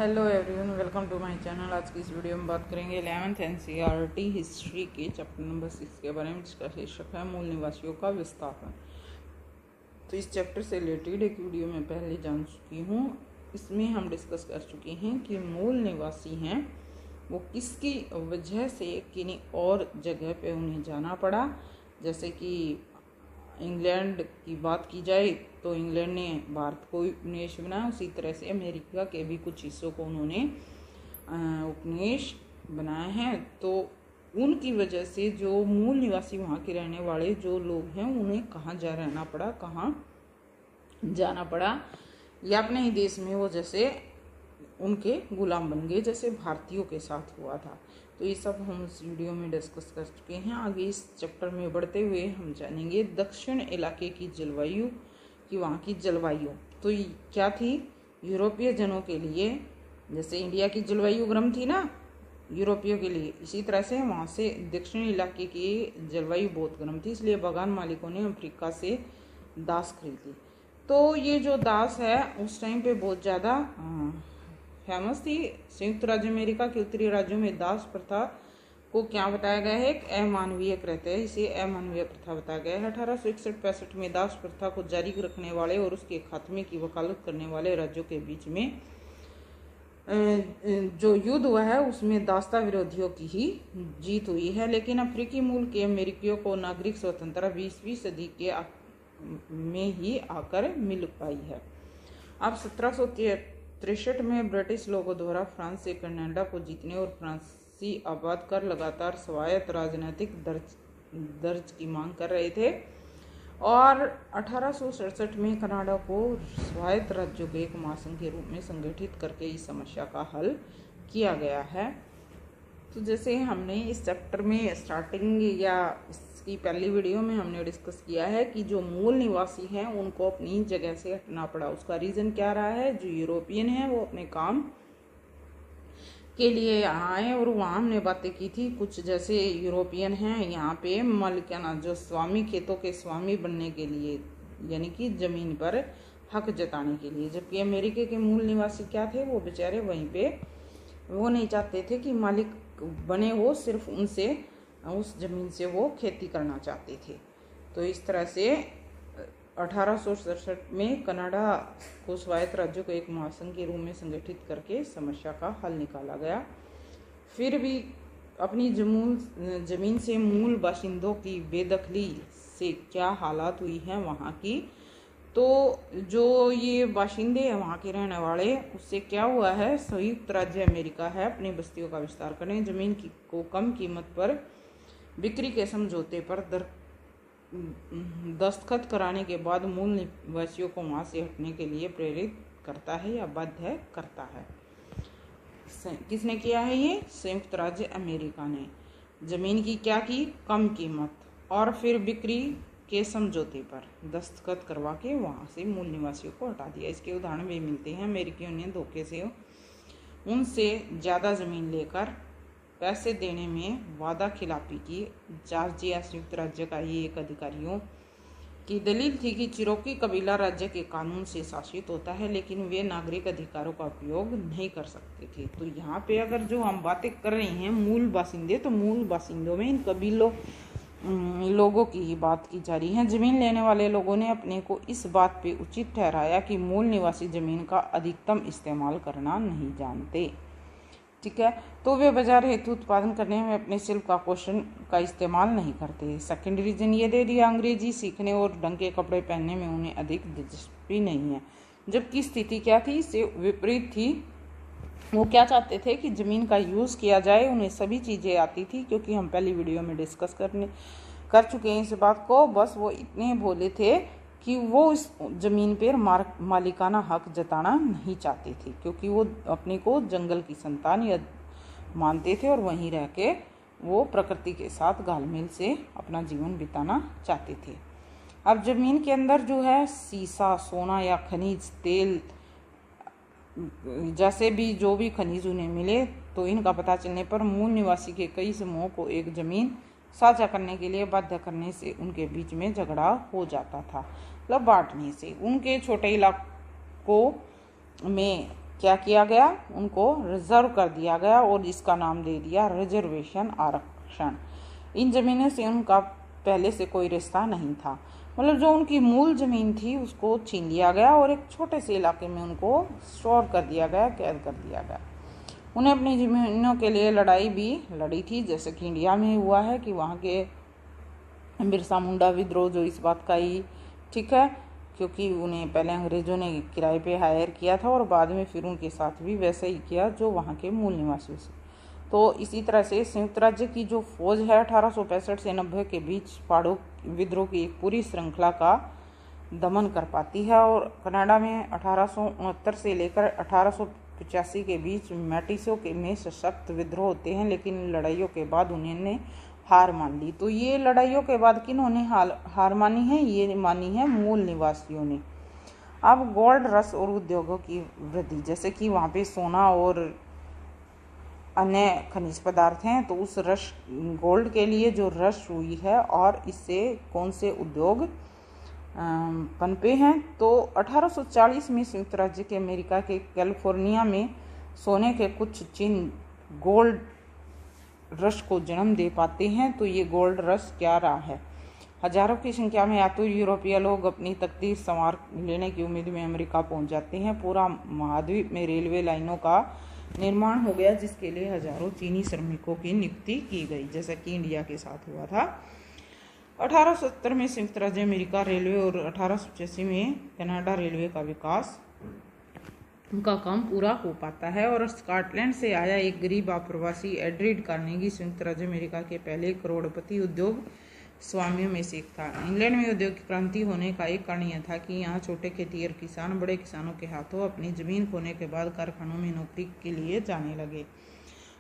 Hello everyone, welcome to my channel. आज की इस वीडियो में बात करेंगे 11th एनसीईआरटी हिस्ट्री के चैप्टर नंबर 6 के बारे में, जिसका शीर्षक है मूल निवासियों का विस्थापन। तो इस चैप्टर से रिलेटेड एक वीडियो में पहले जान चुकी हूँ। इसमें हम डिस्कस कर चुके हैं कि मूल निवासी हैं वो किसकी वजह से किन्हीं और जगह पे उन्हें जाना पड़ा। जैसे कि इंग्लैंड की बात की जाए तो इंग्लैंड ने भारत को उपनिवेश बनाया, उसी तरह से अमेरिका के भी कुछ हिस्सों को उन्होंने उपनिवेश बनाया है। तो उनकी वजह से जो मूल निवासी वहाँ के रहने वाले जो लोग हैं उन्हें कहाँ रहना पड़ा, कहाँ जाना पड़ा, या अपने ही देश में वो जैसे उनके गुलाम बन गए, जैसे भारतीयों के साथ हुआ था। तो ये सब हम इस वीडियो में डिस्कस कर चुके हैं। आगे इस चैप्टर में बढ़ते हुए हम जानेंगे दक्षिण इलाके की जलवायु कि वहाँ की जलवायु तो क्या थी यूरोपीय जनों के लिए। जैसे इंडिया की जलवायु गर्म थी ना यूरोपियों के लिए, इसी तरह से वहाँ से दक्षिण इलाके की जलवायु बहुत गर्म थी, इसलिए बागान मालिकों ने अफ्रीका से दास खरीदी। तो ये जो दास है उस टाइम पे बहुत ज़्यादा फेमस थी। संयुक्त राज्य अमेरिका के उत्तरी राज्यों में दास प्रथा को क्या बताया गया है, एक अमानवीय कृत्य है, इसे अमानवीय प्रथा बताया गया है। 1861-65 में दास प्रथा को जारी रखने वाले और उसके खात्मे की वकालत करने वाले राज्यों के बीच में जो युद्ध हुआ है उसमें दासता विरोधियों की ही जीत हुई है। लेकिन अफ्रीकी मूल के अमेरिकियों को नागरिक स्वतंत्रता 20वीं सदी के में ही आकर मिल पाई है। अब 1763 में ब्रिटिश लोगों द्वारा फ्रांस से कनाडा को जीतने और फ्रांसी आबाद कर लगातार स्वायत्त राजनीतिक दर्ज की मांग कर रहे थे, और 1867 में कनाडा को स्वायत्त राज्यों के एक महासंघ के रूप में संगठित करके इस समस्या का हल किया गया है। तो जैसे हमने इस चैप्टर में स्टार्टिंग या इसकी पहली वीडियो में हमने डिस्कस किया है कि जो मूल निवासी हैं उनको अपनी जगह से हटना पड़ा। उसका रीज़न क्या रहा है, जो यूरोपियन हैं वो अपने काम के लिए यहाँ आए, और वहाँ हमने बातें की थी कुछ जैसे यूरोपियन हैं यहाँ पे मालिकाना जो स्वामी, खेतों के स्वामी बनने के लिए, यानी कि ज़मीन पर हक जताने के लिए। जबकि अमेरिका के मूल निवासी क्या थे, वो बेचारे वहीं पे वो नहीं चाहते थे कि मालिक बने हो, सिर्फ उनसे उस ज़मीन से वो खेती करना चाहते थे। तो इस तरह से 1867 में कनाडा को स्वायत्त राज्यों को एक महासंघ के रूप में संगठित करके समस्या का हल निकाला गया। फिर भी अपनी ज़मीन से मूल बाशिंदों की बेदखली से क्या हालात हुई हैं वहाँ की, तो जो ये बाशिंदे हैं वहाँ के रहने वाले, उससे क्या हुआ है, संयुक्त राज्य अमेरिका है अपनी बस्तियों का विस्तार करने, ज़मीन को कम कीमत पर बिक्री के समझौते पर दस्तखत कराने के बाद मूल निवासियों को वहाँ से हटने के लिए प्रेरित करता है या बाध्य करता है। किसने किया है ये, संयुक्त राज्य अमेरिका ने। ज़मीन की क्या की, कम कीमत, और फिर बिक्री के समझौते पर दस्तखत करवा के वहाँ से मूल निवासियों को हटा दिया। इसके उदाहरण भी मिलते हैं। अमेरिकियों ने धोखे से उनसे ज़्यादा ज़मीन लेकर पैसे देने में वादा खिलाफी की। जॉर्जिया संयुक्त राज्य का ही एक अधिकारियों की दलील थी कि चिरोकी कबीला राज्य के कानून से शासित होता है, लेकिन वे नागरिक अधिकारों का उपयोग नहीं कर सकते थे। तो यहाँ पे अगर जो हम बातें कर रहे हैं मूल बासिंदे, तो मूल बासिंदों में इन कबीलों लोगों की ही बात की जा रही है। ज़मीन लेने वाले लोगों ने अपने को इस बात पे उचित ठहराया कि मूल निवासी ज़मीन का अधिकतम इस्तेमाल करना नहीं जानते, ठीक है, तो वे बाजार हेतु उत्पादन करने में अपने शिल्प का कौशल का इस्तेमाल नहीं करते। सेकेंड रीजन ये दे दिया, अंग्रेजी सीखने और ढंग के कपड़े पहनने में उन्हें अधिक दिलचस्पी नहीं है। जबकि स्थिति क्या थी, इससे विपरीत थी। वो क्या चाहते थे कि ज़मीन का यूज़ किया जाए, उन्हें सभी चीज़ें आती थी, क्योंकि हम पहली वीडियो में डिस्कस कर चुके हैं इस बात को। बस वो इतने भोले थे कि वो इस ज़मीन पर मालिकाना हक जताना नहीं चाहते थे, क्योंकि वो अपने को जंगल की संतान या मानते थे और वहीं रह के वो प्रकृति के साथ घालमेल से अपना जीवन बिताना चाहते थे। अब ज़मीन के अंदर जो है सीसा, सोना या खनिज तेल जैसे भी जो भी खनिज उन्हें मिले, तो इनका पता चलने पर मूल निवासी के कई समूहों को एक ज़मीन साझा करने के लिए बाध्य करने से उनके बीच में झगड़ा हो जाता था। मतलब बांटने से उनके छोटे इलाकों में क्या किया गया, उनको रिजर्व कर दिया गया और इसका नाम दे दिया रिजर्वेशन, आरक्षण। इन ज़मीनों से उनका पहले से कोई रिश्ता नहीं था, मतलब जो उनकी मूल ज़मीन थी उसको छीन लिया गया और एक छोटे से इलाके में उनको स्टोर कर दिया गया, कैद कर दिया गया। उन्हें अपनी ज़मीनों के लिए लड़ाई भी लड़ी थी, जैसे कि इंडिया में हुआ है कि वहाँ के बिरसा मुंडा विद्रोह जो इस बात का ही ठीक है, क्योंकि उन्हें पहले अंग्रेज़ों ने किराए पे हायर किया था और बाद में फिर उनके साथ भी वैसे ही किया जो वहाँ के मूल निवासियों से। तो इसी तरह से संयुक्त राज्य की जो फौज है 1865 से 90 के बीच पाड़ो विद्रोह की एक पूरी श्रृंखला का दमन कर पाती है। और कनाडा में 1869 से लेकर 1885 के बीच मैटिसो के में सशक्त विद्रोह होते हैं, लेकिन लड़ाइयों के बाद उन्होंने हार मान ली। तो ये लड़ाइयों के बाद किन्होंने हार मानी है, ये मानी है मूल निवासियों ने। अब गोल्ड रश और उद्योगों की वृद्धि, जैसे कि वहाँ पे सोना और अन्य खनिज पदार्थ हैं, तो उस रश गोल्ड के लिए जो रश हुई है और इससे कौन से उद्योग पनपे हैं। तो 1840 में संयुक्त राज्य के अमेरिका के कैलिफोर्निया में सोने के कुछ चिन्ह गोल्ड रश को जन्म दे पाते हैं। तो ये गोल्ड रश क्या रहा है। हजारों की संख्या में आतुर यूरोपीय लोग अपनी तकदीर संवार लेने की उम्मीद में अमेरिका पहुंच जाते हैं। पूरा महाद्वीप में रेलवे लाइनों का निर्माण हो गया, जिसके लिए हजारों चीनी श्रमिकों की नियुक्ति की गई, जैसा कि इंडिया के साथ हुआ था। 1870 में संयुक्त राज्य अमेरिका रेलवे और 1885 में कनाडा रेलवे का विकास उनका काम पूरा हो पाता है। और स्कॉटलैंड से आया एक गरीब अप्रवासी एड्रिड कार्नेगी संयुक्त राज्य अमेरिका के पहले करोड़पति उद्योग स्वामियों में से एक था। इंग्लैंड में औद्योगिक क्रांति होने का एक कारण यह था कि यहाँ छोटे खेतिहर किसान बड़े किसानों के हाथों अपनी जमीन खोने के बाद कारखानों में नौकरी के लिए जाने लगे।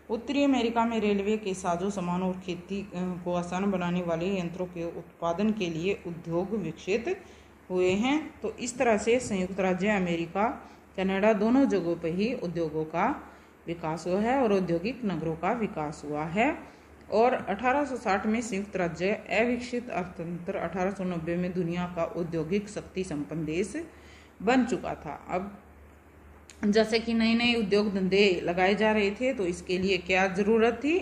उत्तरी अमेरिका में रेलवे के साजो सामान और खेती को आसान बनाने वाले यंत्रों के उत्पादन के लिए उद्योग विकसित हुए हैं। तो इस तरह से संयुक्त राज्य अमेरिका, कनाडा दोनों जगहों पर ही उद्योगों का विकास हुआ है और औद्योगिक नगरों का विकास हुआ है। और 1860 में संयुक्त राज्य अविकसित अर्थतंत्र 1890 में दुनिया का औद्योगिक शक्ति संपन्न देश बन चुका था। अब जैसे कि नए नए उद्योग धंधे लगाए जा रहे थे, तो इसके लिए क्या ज़रूरत थी,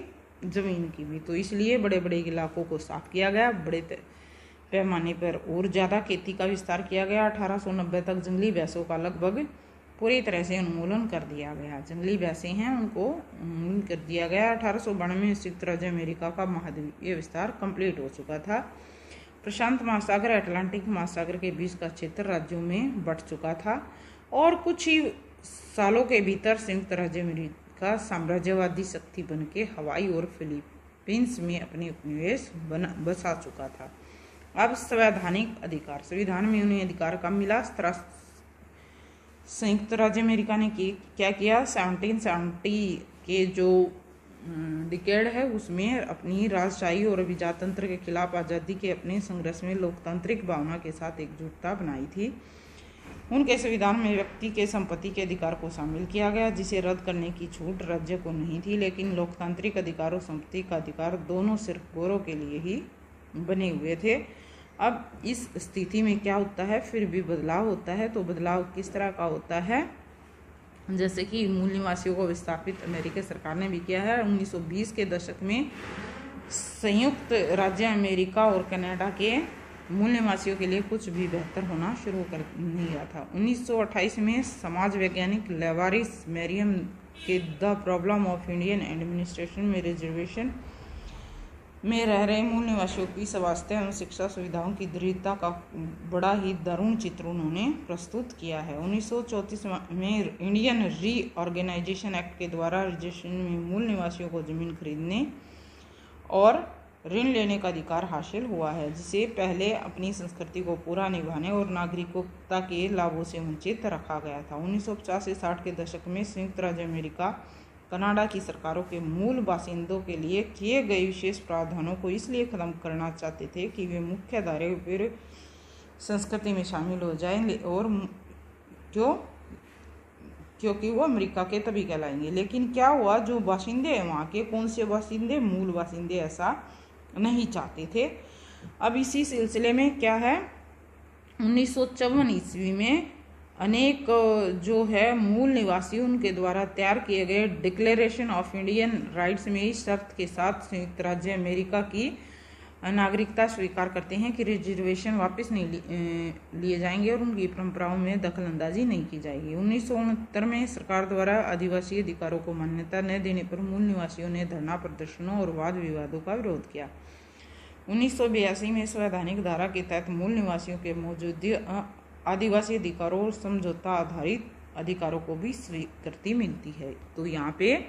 ज़मीन की भी। तो इसलिए बड़े बड़े इलाकों को साफ किया गया, बड़े पैमाने पर और ज़्यादा खेती का विस्तार किया गया। 1890 तक जंगली भैंसों का लगभग पूरी तरह से उन्मूलन कर दिया गया। जंगली भैंसें हैं उनको उन्मूलन कर दिया गया। 1892 में संयुक्त राज्य अमेरिका का महाद्वीपीय विस्तार कंप्लीट हो चुका था। प्रशांत महासागर अटलांटिक महासागर के बीच का क्षेत्र राज्यों में बंट चुका था और कुछ ही सालों के भीतर संयुक्त राज्य अमेरिका साम्राज्यवादी शक्ति बन के हवाई और फिलीपींस में अपने उपनिवेश बसा चुका था। अब संवैधानिक अधिकार, संविधान में उन्हें अधिकार कम मिला। संयुक्त राज्य अमेरिका ने क्या किया, 1770 के जो डिकेड है उसमें अपनी राजशाही और अभिजातंत्र के खिलाफ आज़ादी के अपने संघर्ष में लोकतांत्रिक भावना के साथ एकजुटता बनाई थी। उनके संविधान में व्यक्ति के संपत्ति के अधिकार को शामिल किया गया, जिसे रद्द करने की छूट राज्य को नहीं थी, लेकिन लोकतांत्रिक अधिकार और संपत्ति का अधिकार दोनों सिर्फ गोरों के लिए ही बने हुए थे। अब इस स्थिति में क्या होता है, फिर भी बदलाव होता है। तो बदलाव किस तरह का होता है, जैसे कि मूल निवासियों को विस्थापित अमेरिकी सरकार ने भी किया है। 1920 के दशक में संयुक्त राज्य अमेरिका और कनाडा के मूल निवासियों के लिए कुछ भी बेहतर होना शुरू कर नहीं रहा था। 1928 में समाज वैज्ञानिक लेवारिस मैरियम के the problem of Indian administration में रिजर्वेशन में रह रहे मूल निवासियों की स्वास्थ्य एवं शिक्षा सुविधाओं की दृढ़ता का बड़ा ही दारुण चित्र उन्होंने प्रस्तुत किया है। 1934 में इंडियन रीऑर्गेनाइजेशन एक्ट के द्वारा रिजर्वेशन में मूल निवासियों को जमीन खरीदने और ऋण लेने का अधिकार हासिल हुआ है, जिसे पहले अपनी संस्कृति को पूरा निभाने और नागरिकता के लाभों से वंचित रखा गया था। 1950 से 60 के दशक में संयुक्त राज्य अमेरिका कनाडा की सरकारों के मूल बासिंदों के लिए किए गए विशेष प्रावधानों को इसलिए खत्म करना चाहते थे कि वे मुख्य धारे पर संस्कृति में शामिल हो जाएं और क्योंकि वो अमेरिका के तभी कहलाएंगे। लेकिन क्या हुआ, जो बाशिंदे हैं वहाँ के, कौन से बाशिंदे, मूल बाशिंदे ऐसा नहीं चाहते थे। अब इसी सिलसिले में क्या है, 1954 ईस्वी में अनेक जो है मूल निवासी उनके द्वारा तैयार किए गए डिक्लेरेशन ऑफ इंडियन राइट्स में इस शर्त के साथ संयुक्त राज्य अमेरिका की नागरिकता स्वीकार करते हैं कि रिजर्वेशन वापस नहीं लिए जाएंगे और उनकी परंपराओं में दखलंदाजी नहीं की जाएगी। 1969 में सरकार द्वारा आदिवासी अधिकारों को मान्यता न देने पर मूल निवासियों ने धरना प्रदर्शनों और वाद विवादों का विरोध किया। 1982 में संवैधानिक धारा के तहत मूल निवासियों के मौजूदा आदिवासी अधिकारों और समझौता आधारित अधिकारों को भी स्वीकृति मिलती है। तो यहाँ पे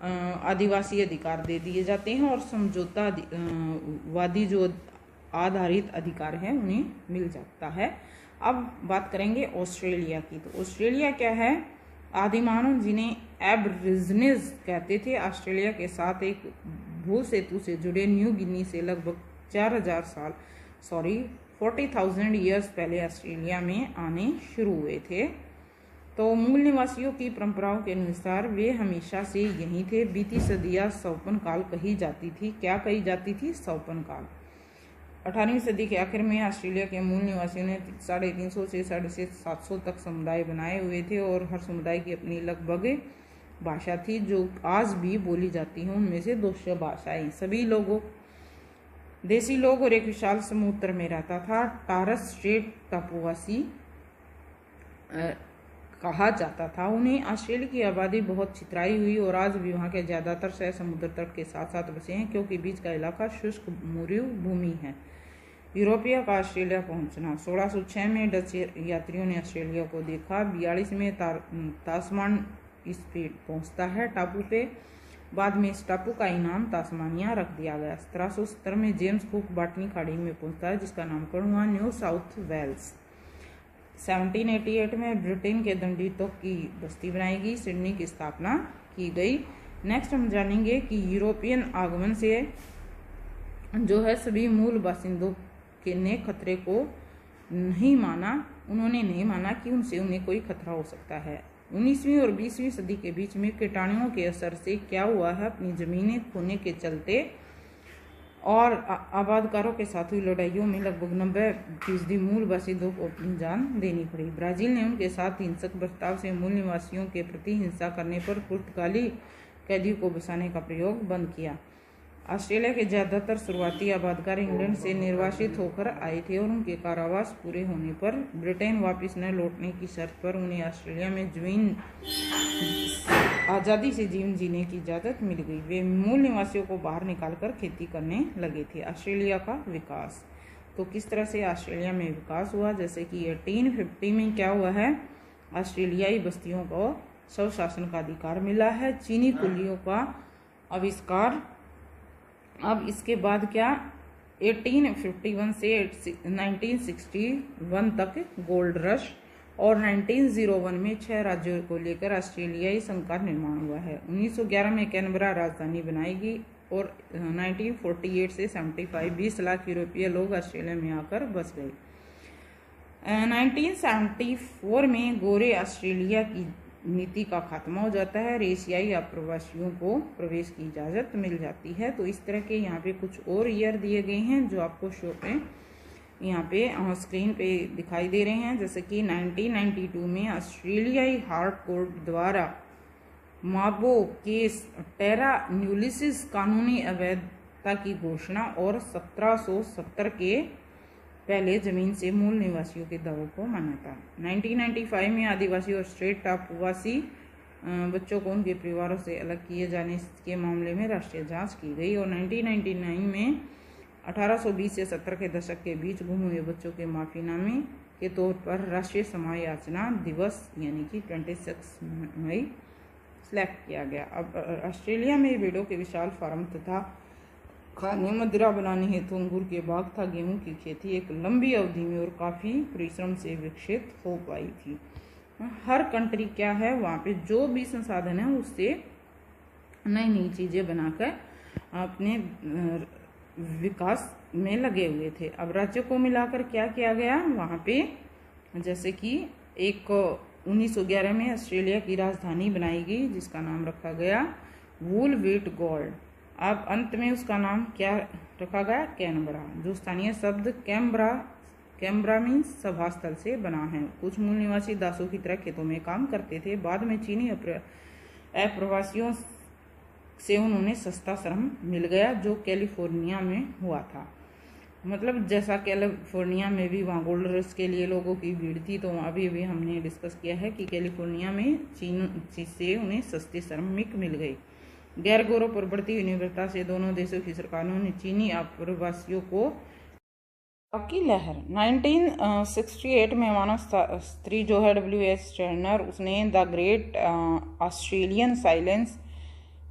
आदिवासी अधिकार दे दिए जाते हैं और समझौता वादी जो आधारित अधिकार है उन्हें मिल जाता है। अब बात करेंगे ऑस्ट्रेलिया की। तो ऑस्ट्रेलिया क्या है? आदिमानव जिन्हें एबरिजिनिज कहते थे, ऑस्ट्रेलिया के साथ एक भू सेतु से जुड़े न्यू गिनी से लगभग 40,000 ईयर्स पहले ऑस्ट्रेलिया में आने शुरू हुए थे। तो मूल निवासियों की परंपराओं के अनुसार वे हमेशा से यहीं थे। बीती सदियां सौपन काल कही जाती थी। क्या कही जाती थी? सौपन काल। 18वीं सदी के आखिर में ऑस्ट्रेलिया के मूल निवासियों ने 350 से 750 तक समुदाय बनाए हुए थे और हर समुदाय की अपनी लगभग भाषा थी जो आज भी बोली जाती है। उनमें से 200 भाषाएं। सभी लोगों देसी लोग और एक विशाल समुद्र में रहता था। टॉरस स्ट्रेट टापुवासी कहा जाता था। उन्हें ऑस्ट्रेलिया की आबादी बहुत छितराई हुई और आज भी वहाँ के ज़्यादातर शहर समुद्र तट के साथ साथ बसे हैं क्योंकि बीच का इलाका शुष्क मरुभूमि भूमि है। यूरोपिया का ऑस्ट्रेलिया पहुंचना। 1606 में डच यात्रियों ने ऑस्ट्रेलिया को देखा। 42 में तास्मान इस पे पहुंचता है टापू पे। बाद में इस टापू का नाम तास्मानिया रख दिया गया। 1770 में जेम्स कुक बॉटनी खाड़ी में पहुंचता है जिसका नामकरण हुआ न्यू साउथ वेल्स। 1788 में ब्रिटेन के दंडितों की बस्ती बनाई गई। सिडनी की स्थापना की गई। नेक्स्ट हम जानेंगे कि यूरोपियन आगमन से जो है सभी मूल बासिंदों के ने खतरे को नहीं माना। उन्होंने नहीं माना कि उनसे उन्हें कोई खतरा हो सकता है। 19वीं और 20वीं सदी के बीच में कीटाणुओं के असर से क्या हुआ है, अपनी जमीनें खोने के चलते और आबादकारों के साथ हुई लड़ाइयों में लगभग 90% मूल बासिंदों को अपनी जान देनी पड़ी। ब्राजील ने उनके साथ हिंसक बर्ताव से मूल निवासियों के प्रति हिंसा करने पर पुर्तगाली कैदियों को बसाने का प्रयोग बंद किया। ऑस्ट्रेलिया के ज़्यादातर शुरुआती आबादकार इंग्लैंड से निर्वासित होकर आए थे और उनके कारावास पूरे होने पर ब्रिटेन वापस न लौटने की शर्त पर उन्हें ऑस्ट्रेलिया में आज़ादी से जीवन जीने की इजाज़त मिल गई। वे मूल निवासियों को बाहर निकालकर खेती करने लगे थे। ऑस्ट्रेलिया का विकास। तो किस तरह से ऑस्ट्रेलिया में विकास हुआ? जैसे कि 1850 में क्या हुआ है, ऑस्ट्रेलियाई बस्तियों को स्वशासन का अधिकार मिला है। चीनी कुलियों का आविष्कार। अब इसके बाद क्या, 1851 से 1961 तक गोल्ड रश और 1901 में 6 राज्यों को लेकर ऑस्ट्रेलियाई संघ का निर्माण हुआ है। 1911 में कैनबरा राजधानी बनाएगी और 1948 से 75 20 लाख यूरोपीय लोग ऑस्ट्रेलिया में आकर बस गए। 1974 में गोरे ऑस्ट्रेलिया की नीति का खात्मा हो जाता है। एशियाई अप्रवासियों को प्रवेश की इजाज़त मिल जाती है। तो इस तरह के यहाँ पे कुछ और ईयर दिए गए हैं जो आपको शो पे यहाँ पे स्क्रीन पे दिखाई दे रहे हैं। जैसे कि 1992 में ऑस्ट्रेलियाई हार्ट कोर्ट द्वारा माबो केस टेरा न्यूलिसिस कानूनी अवैधता की घोषणा और 1770 के पहले जमीन से मूल निवासियों के दावों को मान्यता। 1995 में आदिवासी और स्ट्रेट टापुवासी बच्चों को उनके परिवारों से अलग किए जाने के मामले में राष्ट्रीय जांच की गई और 1999 में 1820 से 70 के दशक के बीच गुम हुए बच्चों के माफीनामे के तौर पर राष्ट्रीय समायाचना दिवस यानी कि 26 मई सेलेक्ट किया गया। अब ऑस्ट्रेलिया में भेड़ों के विशाल फार्म तथा खाने मदिरा बनाने हेतु अंगूर के बाग था। गेहूं की खेती एक लंबी अवधि में और काफ़ी परिश्रम से विकसित हो पाई थी। हर कंट्री क्या है, वहाँ पे जो भी संसाधन है उससे नई नई चीज़ें बनाकर अपने विकास में लगे हुए थे। अब राज्यों को मिलाकर क्या किया गया वहाँ पे, जैसे कि एक 1911 में ऑस्ट्रेलिया की राजधानी बनाई गई जिसका नाम रखा गया वुलविटगोल्ड। अब अंत में उसका नाम क्या रखा गया, कैनबरा, जो स्थानीय शब्द कैम्ब्रा कैम्ब्रा मीन्स सभा स्थल से बना है। कुछ मूल निवासी दासों की तरह खेतों में काम करते थे। बाद में चीनी अप्रवासियों से उन्होंने सस्ता श्रम मिल गया जो कैलिफोर्निया में हुआ था। मतलब जैसा कैलिफोर्निया में भी वहाँ गोल्ड रश के लिए लोगों की भीड़ थी, तो अभी भी हमने डिस्कस किया है कि कैलिफोर्निया में चीन से उन्हें सस्ते श्रमिक मिल गए। गैर गौरव पर बढ़ती हुई निर्भरता से दोनों देशों की सरकारों ने चीनी आप्रवासियों को की लहर 1968 में मानव स्त्री जो है W.H. टर्नर, उसने द ग्रेट ऑस्ट्रेलियन साइलेंस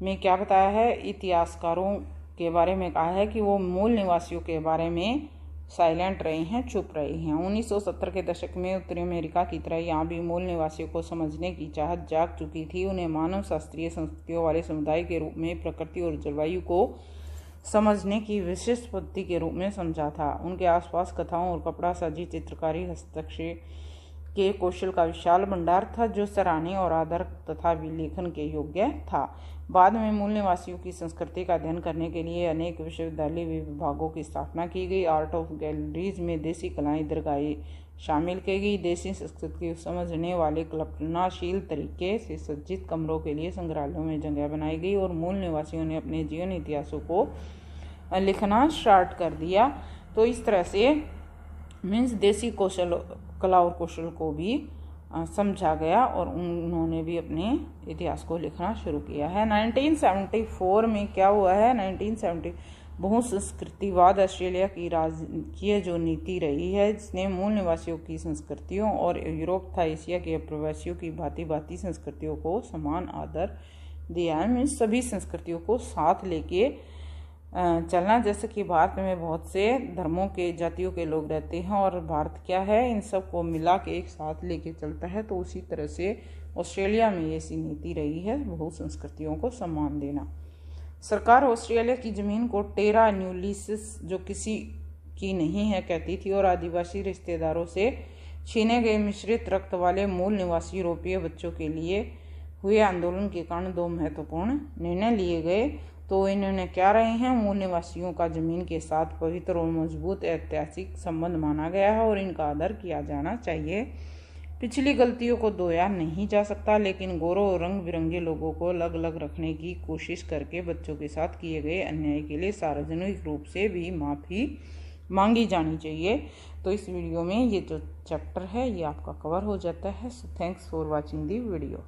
में क्या बताया है, इतिहासकारों के बारे में कहा है कि वो मूल निवासियों के बारे में साइलेंट रहे हैं, चुप रहे हैं। 1970 के दशक में उत्तरी अमेरिका की तरह यहाँ भी मूल निवासियों को समझने की चाहत जाग चुकी थी। उन्हें मानव शास्त्रीय संस्कृतियों वाले समुदाय के रूप में प्रकृति और जलवायु को समझने की विशिष्ट पद्धति के रूप में समझा था। उनके आसपास कथाओं और कपड़ा साजी चित्रकारी हस्तक्षेप के कौशल का विशाल भंडार था जो सराहनीय और आदर तथा विलेखन के योग्य था। बाद में मूल निवासियों की संस्कृति का अध्ययन करने के लिए अनेक विश्वविद्यालय विभागों की स्थापना की गई। आर्ट ऑफ गैलरीज में देसी कलाएं दरगाहें शामिल की गई। देसी संस्कृति को समझने वाले कल्पनाशील तरीके से सज्जित कमरों के लिए संग्रहालयों में जगह बनाई गई और मूल निवासियों ने अपने जीवन इतिहासों को लिखना स्टार्ट कर दिया। तो इस तरह से मीन्स देसी कला और कौशल को भी समझा गया और उन्होंने भी अपने इतिहास को लिखना शुरू किया है। 1974 में क्या हुआ है, 1970 बहुसंस्कृतिवाद ऑस्ट्रेलिया की राजकीय जो नीति रही है, जिसने मूल निवासियों की संस्कृतियों और यूरोप तथा एशिया के प्रवासियों की भांति भांति संस्कृतियों को समान आदर दिया है। मीन्स सभी संस्कृतियों को साथ लेके चलना। जैसे कि भारत में बहुत से धर्मों के जातियों के लोग रहते हैं और भारत क्या है, इन सब को मिला के एक साथ लेके चलता है। तो उसी तरह से ऑस्ट्रेलिया में ऐसी नीति रही है, बहुसंस्कृतियों को सम्मान देना। सरकार ऑस्ट्रेलिया की ज़मीन को टेरा न्यूलिसिस जो किसी की नहीं है कहती थी और आदिवासी रिश्तेदारों से छीने गए मिश्रित रक्त वाले मूल निवासी यूरोपीय बच्चों के लिए हुए आंदोलन के कारण दो महत्वपूर्ण निर्णय लिए गए। तो इन्होंने क्या रहे हैं, मूल निवासियों का जमीन के साथ पवित्र और मजबूत ऐतिहासिक संबंध माना गया है और इनका आदर किया जाना चाहिए। पिछली गलतियों को धोया नहीं जा सकता, लेकिन गोरों और रंग बिरंगे लोगों को अलग अलग रखने की कोशिश करके बच्चों के साथ किए गए अन्याय के लिए सार्वजनिक रूप से भी माफ़ी मांगी जानी चाहिए। तो इस वीडियो में ये जो चैप्टर है ये आपका कवर हो जाता है। So thanks for watching the video.